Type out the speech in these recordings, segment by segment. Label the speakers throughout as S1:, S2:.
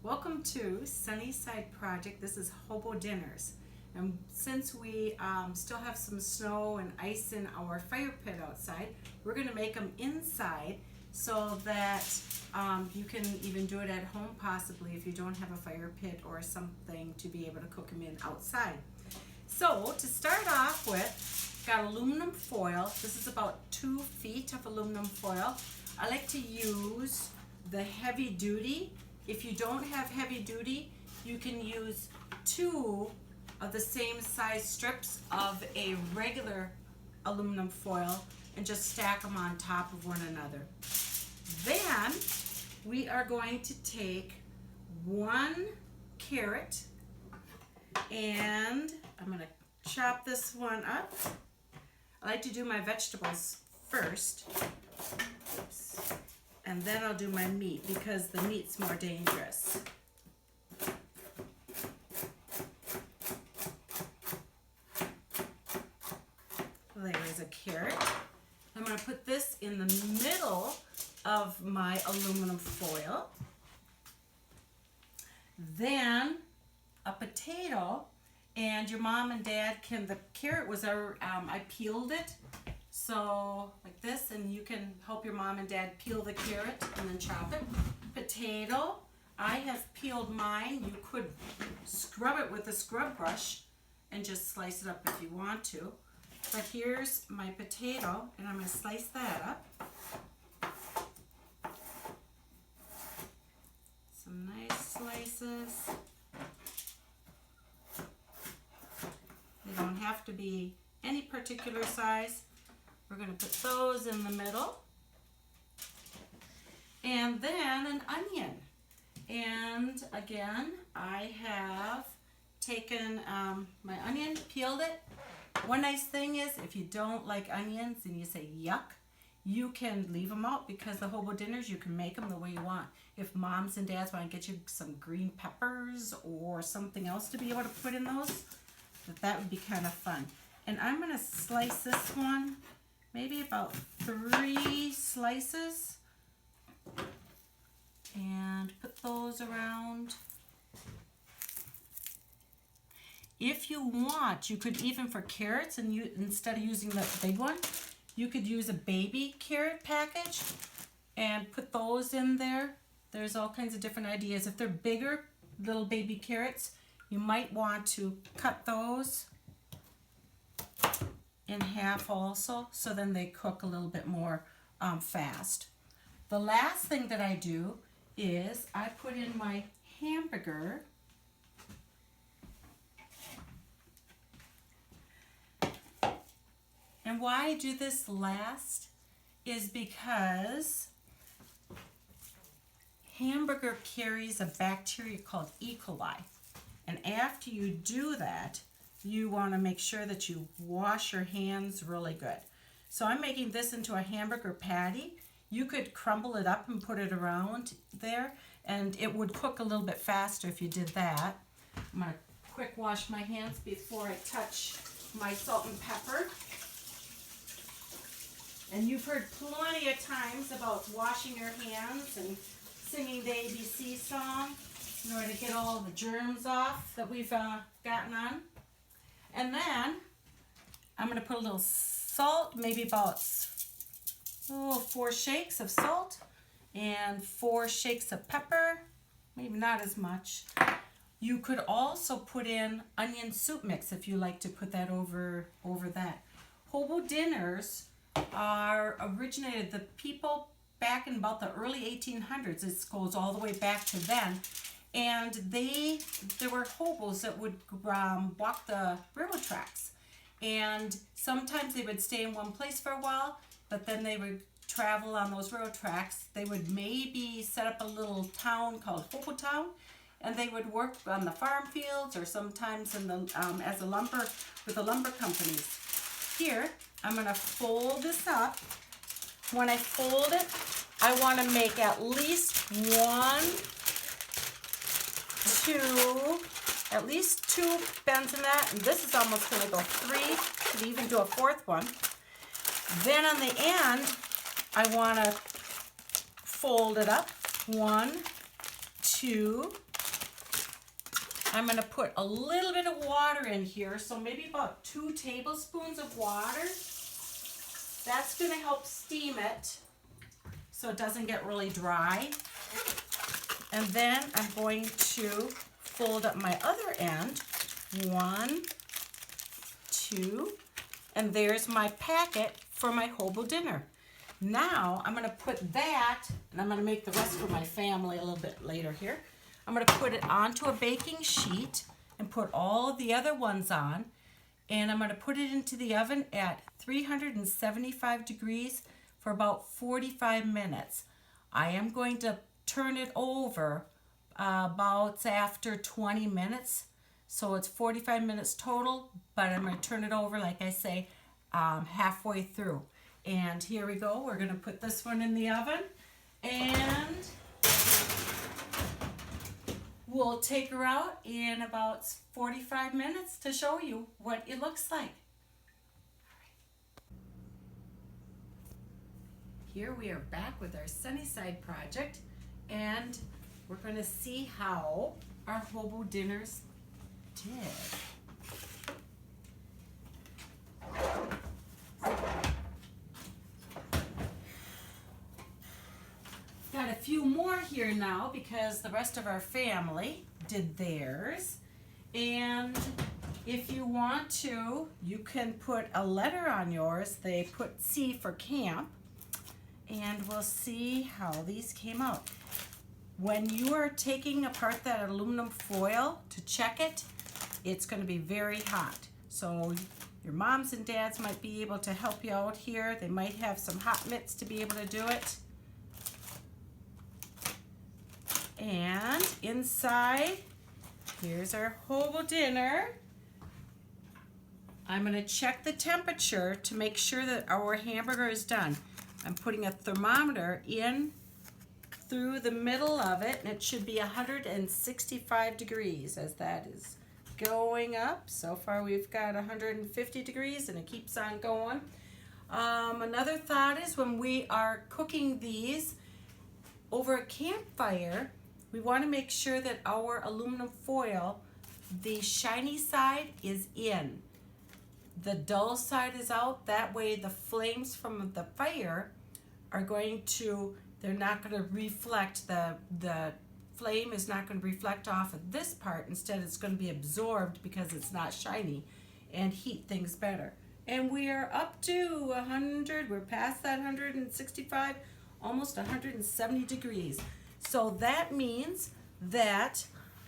S1: Welcome to Sunnyside Project. This is Hobo Dinners. And since we still have some snow and ice in our fire pit outside, we're going to make them inside so that you can even do it at home possibly if you don't have a fire pit or something to be able to cook them in outside. So to start off with, got aluminum foil. This is about 2 feet of aluminum foil. I like to use the heavy duty. If you don't have heavy duty, you can use 2 of the same size strips of a regular aluminum foil and just stack them on top of one another. Then we are going to take 1 carrot and I'm going to chop this one up. I like to do my vegetables first. Oops. And then I'll do my meat because the meat's more dangerous. There's a carrot. I'm going to put this in the middle of my aluminum foil. Then a potato, and your mom and dad can, the carrot was, I peeled it. So like this, and you can help your mom and dad peel the carrot and then chop it. Potato, I have peeled mine. You could scrub it with a scrub brush and just slice it up if you want to. But here's my potato, and I'm going to slice that up. Some nice slices. They don't have to be any particular size. We're going to put those in the middle. And then an onion. And again, I have taken my onion, peeled it. One nice thing is if you don't like onions and you say yuck, you can leave them out because the Hobo Dinners, you can make them the way you want. If moms and dads want to get you some green peppers or something else to be able to put in those, that would be kind of fun. And I'm going to slice this one maybe about 3 slices and put those around. If you want, you could even for carrots, and you instead of using the big one, you could use a baby carrot package and put those in there. There's all kinds of different ideas. If they're bigger, little baby carrots, you might want to cut those in half also, so then they cook a little bit more fast. The last thing that I do is I put in my hamburger. And why I do this last is because hamburger carries a bacteria called E. coli. And after you do that, you want to make sure that you wash your hands really good. So I'm making this into a hamburger patty. You could crumble it up and put it around there, and it would cook a little bit faster if you did that. I'm going to quick wash my hands before I touch my salt and pepper. And you've heard plenty of times about washing your hands and singing the ABC song in order to get all the germs off that we've gotten on. And then I'm going to put a little salt, maybe about 4 shakes of salt and 4 shakes of pepper, maybe not as much. You could also put in onion soup mix if you like to put that over that. Hobo Dinners are originated, the people back in about the early 1800s, this goes all the way back to then. And there were hobos that would walk the railroad tracks. And sometimes they would stay in one place for a while, but then they would travel on those railroad tracks. They would maybe set up a little town called Hobo Town, and they would work on the farm fields or sometimes in the as a lumber with the lumber companies. Here, I'm going to fold this up. When I fold it, I want to make at least 2 bends in that, and this is almost going to go 3, could even do a 4th one. Then on the end, I want to fold it up, 1, 2, I'm going to put a little bit of water in here, so maybe about 2 tablespoons of water. That's going to help steam it so it doesn't get really dry. And then I'm going to fold up my other end. 1, 2, and there's my packet for my hobo dinner. Now I'm going to put that, and I'm going to make the rest for my family a little bit later here. I'm going to put it onto a baking sheet and put all of the other ones on, and I'm going to put it into the oven at 375 degrees for about 45 minutes. I am going to turn it over about after 20 minutes, so it's 45 minutes total, but I'm going to turn it over, like I say, halfway through. And here we go. We're going to put this one in the oven, and we'll take her out in about 45 minutes to show you what it looks like. Here we are back with our Sunnyside project, and we're going to see how our hobo dinners did. Got a few more here now because the rest of our family did theirs. And if you want to, you can put a letter on yours. They put C for camp. And we'll see how these came out. When you are taking apart that aluminum foil to check it, it's going to be very hot. So your moms and dads might be able to help you out here. They might have some hot mitts to be able to do it. And inside, here's our hobo dinner. I'm going to check the temperature to make sure that our hamburger is done. I'm putting a thermometer in through the middle of it, and it should be 165 degrees as that is going up. So far we've got 150 degrees, and it keeps on going. Another thought is when we are cooking these over a campfire, we want to make sure that our aluminum foil, the shiny side is in. The dull side is out. That way the flames from the fire are going to, they're not going to reflect, the flame is not going to reflect off of this part. Instead it's going to be absorbed because it's not shiny and heat things better. And we are up to 100, we're past that 165, almost 170 degrees. So that means that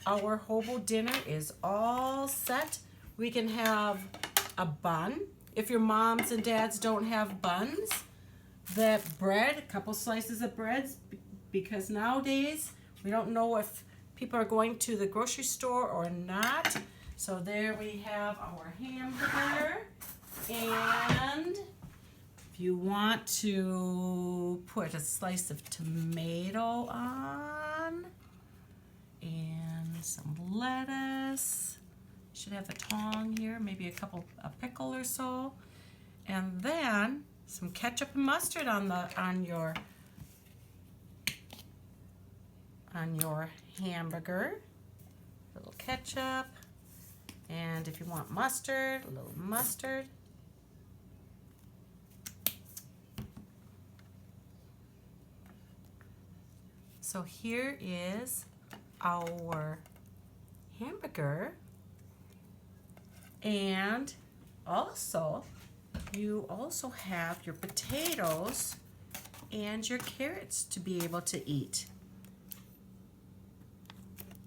S1: our hobo dinner is all set. We can have a bun. If your moms and dads don't have buns, that bread, a couple slices of bread, because nowadays we don't know if people are going to the grocery store or not. So there we have our hamburger, and if you want to put a slice of tomato on and some lettuce, should have a tong here, maybe a pickle or so, and then some ketchup and mustard on your hamburger. A little ketchup, and if you want mustard, a little mustard. So here is our hamburger. And also, you also have your potatoes and your carrots to be able to eat.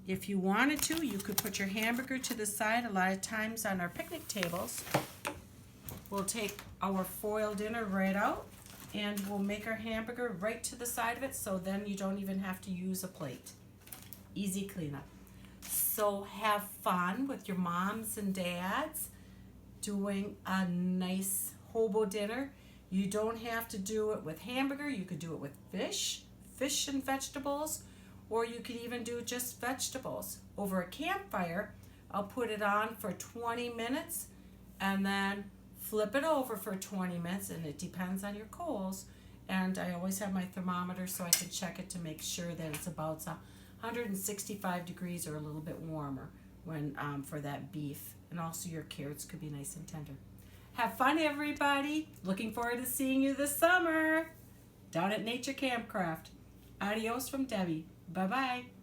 S1: If you wanted to, you could put your hamburger to the side. A lot of times on our picnic tables, we'll take our foil dinner right out and we'll make our hamburger right to the side of it, so then you don't even have to use a plate. Easy cleanup. So have fun with your moms and dads doing a nice hobo dinner. You don't have to do it with hamburger. You could do it with fish and vegetables, or you could even do just vegetables. Over a campfire, I'll put it on for 20 minutes and then flip it over for 20 minutes, and it depends on your coals. And I always have my thermometer so I can check it to make sure that it's about 165 degrees or a little bit warmer. when for that beef. And also your carrots could be nice and tender. Have fun, everybody. Looking forward to seeing you this summer down at Nature Campcraft. Adios from Debbie. Bye-bye.